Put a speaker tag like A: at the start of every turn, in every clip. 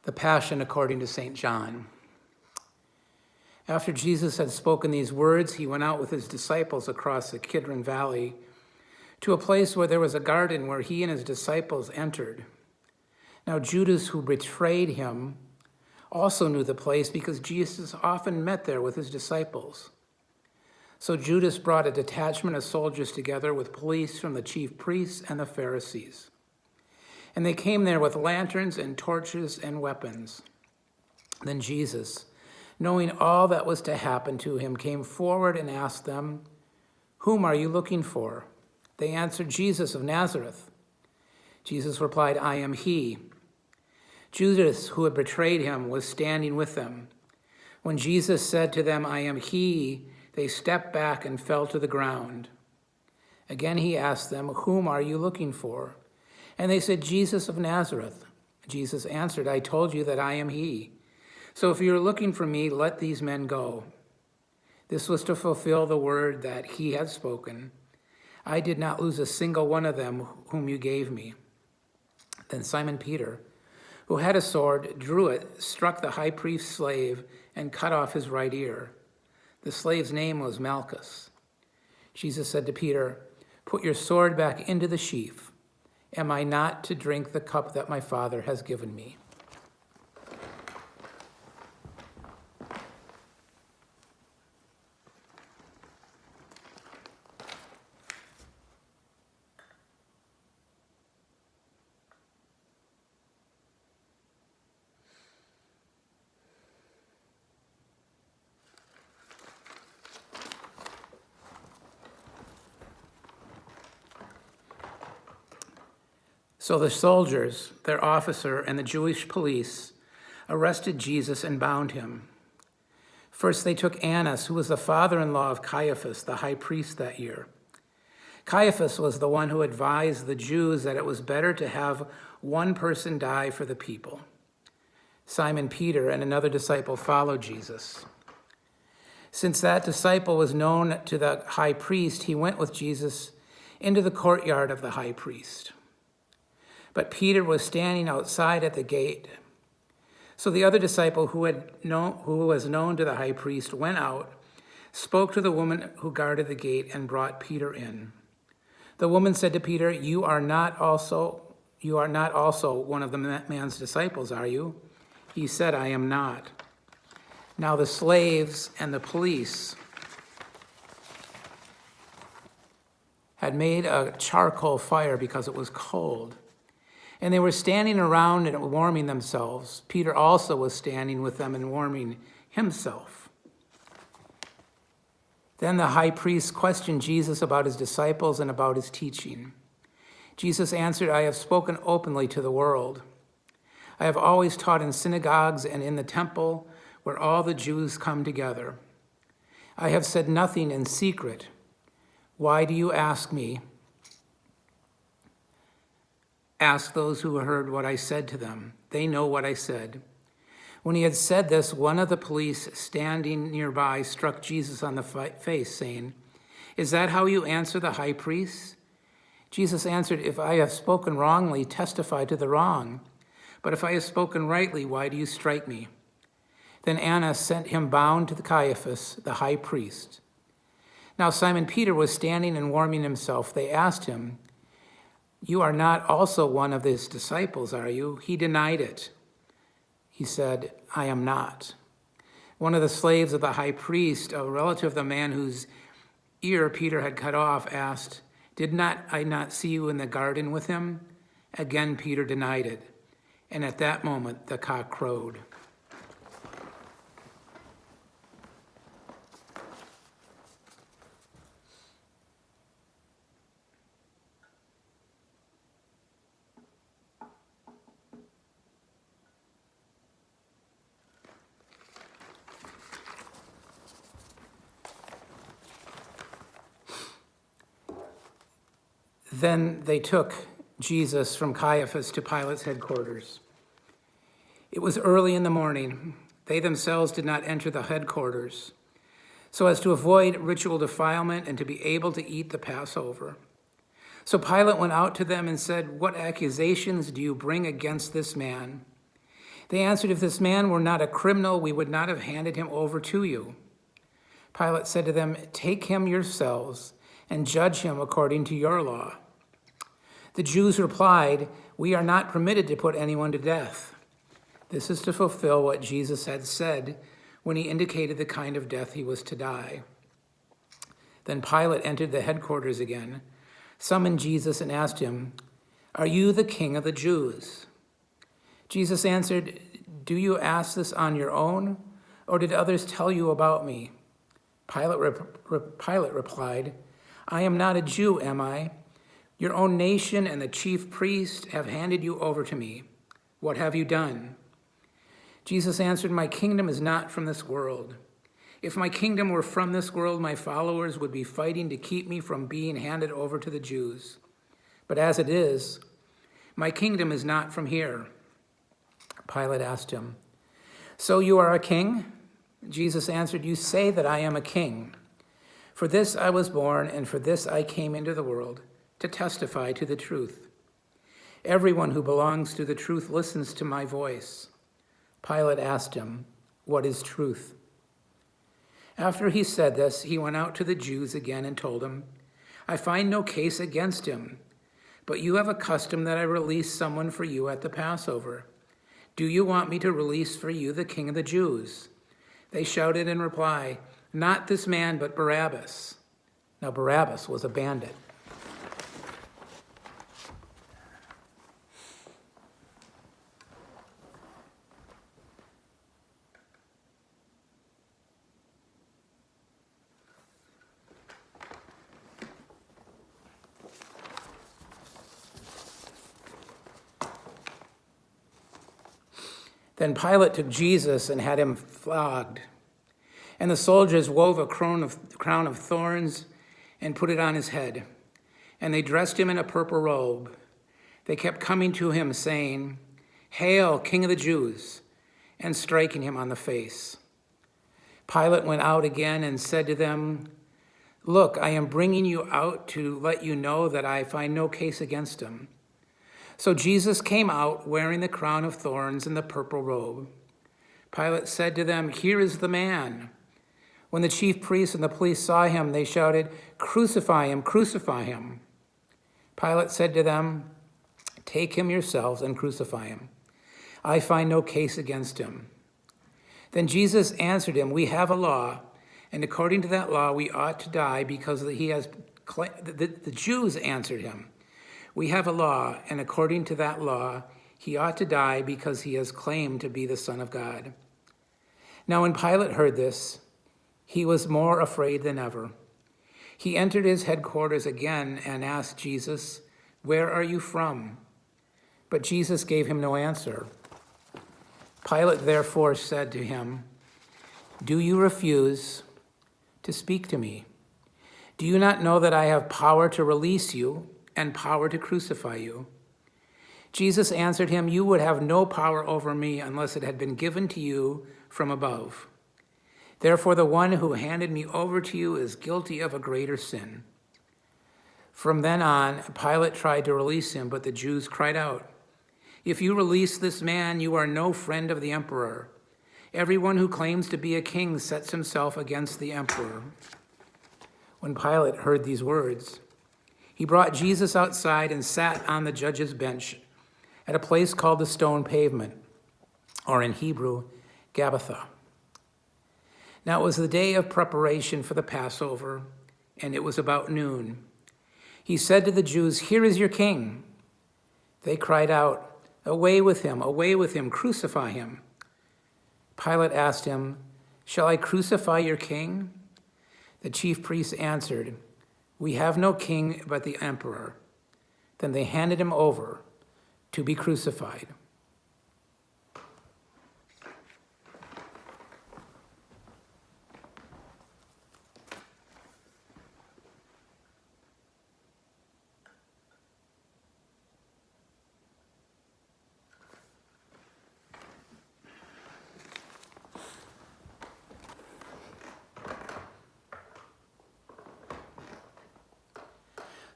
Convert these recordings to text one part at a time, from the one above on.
A: The Passion according to St. John. After Jesus had spoken these words, he went out with his disciples across the Kidron Valley to a place where there was a garden where he and his disciples entered. Now Judas, who betrayed him, also knew the place because Jesus often met there with his disciples. So Judas brought a detachment of soldiers together with police from the chief priests and the Pharisees. And they came there with lanterns and torches and weapons. Then Jesus, knowing all that was to happen to him, came forward and asked them, "Whom are you looking for?" They answered, "Jesus of Nazareth." Jesus replied, "I am he." Judas, who had betrayed him, was standing with them. When Jesus said to them, "I am he," they stepped back and fell to the ground. Again he asked them, "Whom are you looking for?" And they said, "Jesus of Nazareth." Jesus answered, "I told you that I am he. So if you're looking for me, let these men go." This was to fulfill the word that he had spoken. "I did not lose a single one of them whom you gave me." Then Simon Peter, who had a sword, drew it, struck the high priest's slave, and cut off his right ear. The slave's name was Malchus. Jesus said to Peter, "Put your sword back into the sheath. Am I not to drink the cup that my Father has given me?" So the soldiers, their officer, and the Jewish police arrested Jesus and bound him. First, they took Annas, who was the father-in-law of Caiaphas, the high priest that year. Caiaphas was the one who advised the Jews that it was better to have one person die for the people. Simon Peter and another disciple followed Jesus. Since that disciple was known to the high priest, he went with Jesus into the courtyard of the high priest. But Peter was standing outside at the gate. So the other disciple who was known to the high priest went out, spoke to the woman who guarded the gate, and brought Peter in. The woman said to Peter, You are not also one of the man's disciples, are you?" He said, "I am not." Now the slaves and the police had made a charcoal fire because it was cold. And they were standing around and warming themselves. Peter also was standing with them and warming himself. Then the high priest questioned Jesus about his disciples and about his teaching. Jesus answered, "I have spoken openly to the world. I have always taught in synagogues and in the temple where all the Jews come together. I have said nothing in secret. Why do you ask me? Ask those who heard what I said to them. They know what I said." When he had said this, one of the police standing nearby struck Jesus on the face, saying, "Is that how you answer the high priest?" Jesus answered, "If I have spoken wrongly, testify to the wrong. But if I have spoken rightly, why do you strike me?" Then Annas sent him bound to Caiaphas, the high priest. Now Simon Peter was standing and warming himself. They asked him, "You are not also one of his disciples, are you?" He denied it. He said, "I am not." One of the slaves of the high priest, a relative of the man whose ear Peter had cut off, asked, "Did not I not see you in the garden with him?" Again Peter denied it. And at that moment the cock crowed. Then they took Jesus from Caiaphas to Pilate's headquarters. It was early in the morning. They themselves did not enter the headquarters, so as to avoid ritual defilement and to be able to eat the Passover. So Pilate went out to them and said, "What accusations do you bring against this man?" They answered, "If this man were not a criminal, we would not have handed him over to you." Pilate said to them, "Take him yourselves and judge him according to your law." The Jews replied, "We are not permitted to put anyone to death." This is to fulfill what Jesus had said when he indicated the kind of death he was to die. Then Pilate entered the headquarters again, summoned Jesus, and asked him, "Are you the king of the Jews?" Jesus answered, "Do you ask this on your own, or did others tell you about me?" Pilate replied, "I am not a Jew, am I? Your own nation and the chief priest have handed you over to me. What have you done?" Jesus answered, "My kingdom is not from this world. If my kingdom were from this world, my followers would be fighting to keep me from being handed over to the Jews. But as it is, my kingdom is not from here." Pilate asked him, "So you are a king?" Jesus answered, "You say that I am a king. For this I was born, and for this I came into the world, to testify to the truth. Everyone who belongs to the truth listens to my voice." Pilate asked him, "What is truth?" After he said this, he went out to the Jews again and told them, "I find no case against him, but you have a custom that I release someone for you at the Passover. Do you want me to release for you the king of the Jews?" They shouted in reply, "Not this man, but Barabbas." Now Barabbas was a bandit. Then Pilate took Jesus and had him flogged. And the soldiers wove a crown of thorns and put it on his head. And they dressed him in a purple robe. They kept coming to him, saying, "Hail, King of the Jews," and striking him on the face. Pilate went out again and said to them, "Look, I am bringing you out to let you know that I find no case against him." So Jesus came out wearing the crown of thorns and the purple robe. Pilate said to them, "Here is the man." When the chief priests and the police saw him, they shouted, "Crucify him, crucify him." Pilate said to them, "Take him yourselves and crucify him. I find no case against him." Then Jesus answered him, "We have a law, and according to that law we ought to die because he has." The Jews answered him, "We have a law, and according to that law, he ought to die because he has claimed to be the Son of God." Now when Pilate heard this, he was more afraid than ever. He entered his headquarters again and asked Jesus, "Where are you from?" But Jesus gave him no answer. Pilate therefore said to him, "Do you refuse to speak to me? Do you not know that I have power to release you and power to crucify you?" Jesus answered him, "You would have no power over me unless it had been given to you from above. Therefore, the one who handed me over to you is guilty of a greater sin." From then on, Pilate tried to release him, but the Jews cried out, "If you release this man, you are no friend of the emperor. Everyone who claims to be a king sets himself against the emperor." When Pilate heard these words, he brought Jesus outside and sat on the judge's bench at a place called the Stone Pavement, or in Hebrew, Gabbatha. Now it was the day of preparation for the Passover, and it was about noon. He said to the Jews, "Here is your king." They cried out, away with him, crucify him." Pilate asked him, "Shall I crucify your king?" The chief priests answered, "We have no king but the emperor." Then they handed him over to be crucified.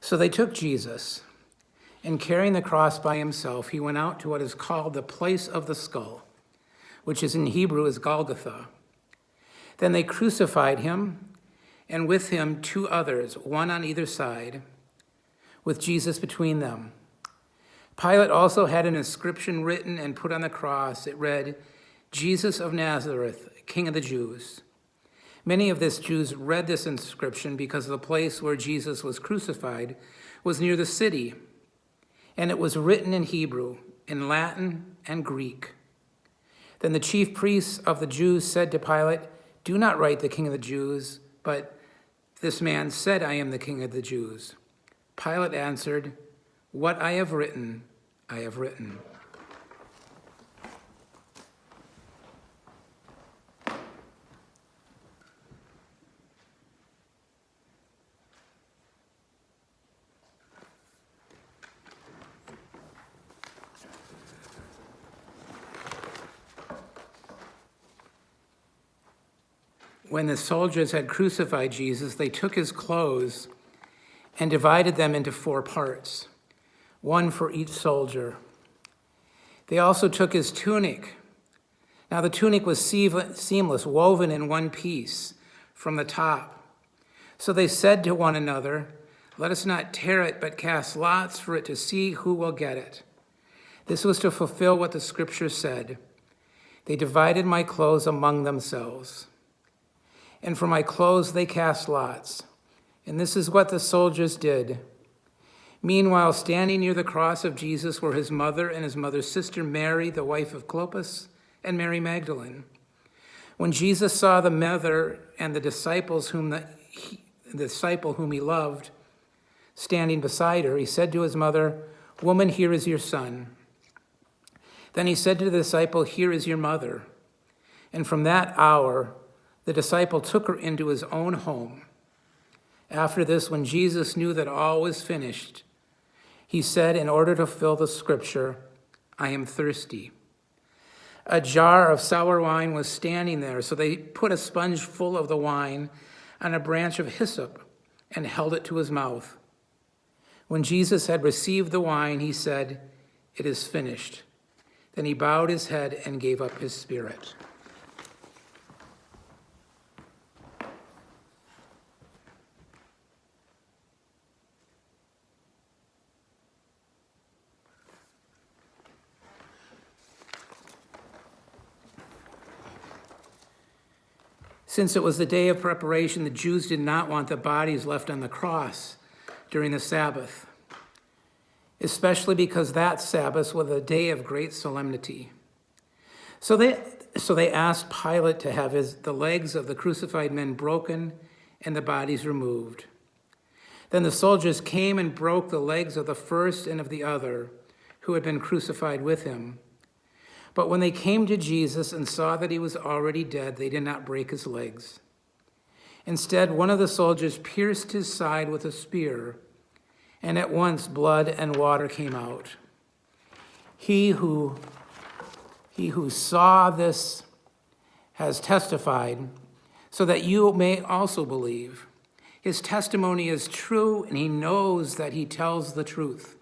A: So they took Jesus, and carrying the cross by himself, he went out to what is called the place of the skull, which is in Hebrew is Golgotha. Then they crucified him, and with him 2 others, one on either side, with Jesus between them. Pilate also had an inscription written and put on the cross. It read, "Jesus of Nazareth, King of the Jews." Many of the Jews read this inscription because the place where Jesus was crucified was near the city, and it was written in Hebrew, in Latin, and Greek. Then the chief priests of the Jews said to Pilate, "Do not write the King of the Jews, but this man said, 'I am the King of the Jews.'" Pilate answered, "What I have written, I have written." When the soldiers had crucified Jesus, they took his clothes and divided them into 4 parts, one for each soldier. They also took his tunic. Now the tunic was seamless, woven in one piece from the top. So they said to one another, "Let us not tear it, but cast lots for it to see who will get it." This was to fulfill what the scripture said, "They divided my clothes among themselves." And for my clothes they cast lots. And this is what the soldiers did. Meanwhile, standing near the cross of Jesus were his mother and his mother's sister Mary, the wife of Clopas, and Mary Magdalene. When Jesus saw the mother and the disciple whom he loved standing beside her, he said to his mother, "Woman, here is your son." Then he said to the disciple, "Here is your mother." And from that hour, the disciple took her into his own home. After this, when Jesus knew that all was finished, he said, in order to fulfill the scripture, "I am thirsty." A jar of sour wine was standing there, so they put a sponge full of the wine on a branch of hyssop and held it to his mouth. When Jesus had received the wine, he said, "It is finished." Then he bowed his head and gave up his spirit. Since it was the day of preparation, the Jews did not want the bodies left on the cross during the Sabbath, especially because that Sabbath was a day of great solemnity. So they asked Pilate to have the legs of the crucified men broken and the bodies removed. Then the soldiers came and broke the legs of the first and of the other who had been crucified with him. But when they came to Jesus and saw that he was already dead, they did not break his legs. Instead, one of the soldiers pierced his side with a spear, and at once blood and water came out. He who saw this has testified, so that you may also believe. His testimony is true, and he knows that he tells the truth.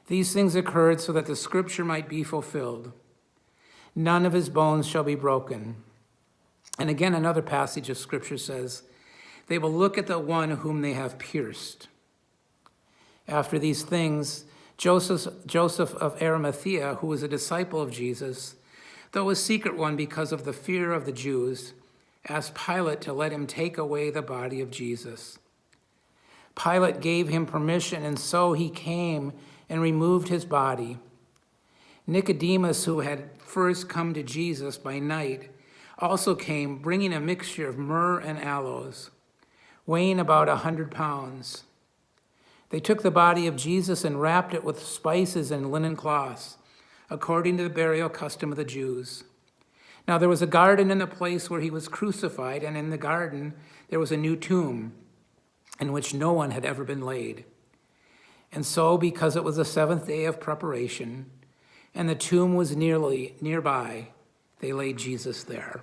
A: These things occurred so that the scripture might be fulfilled. None of his bones shall be broken. And again, another passage of scripture says, "They will look at the one whom they have pierced." After these things, Joseph of Arimathea, who was a disciple of Jesus, though a secret one because of the fear of the Jews, asked Pilate to let him take away the body of Jesus. Pilate gave him permission, and so he came and removed his body. Nicodemus, who had first come to Jesus by night, also came, bringing a mixture of myrrh and aloes, weighing about 100 pounds. They took the body of Jesus and wrapped it with spices and linen cloths, according to the burial custom of the Jews. Now there was a garden in the place where he was crucified, and in the garden there was a new tomb in which no one had ever been laid. And so, because it was the 7th day of preparation, and the tomb was nearby, they laid Jesus there.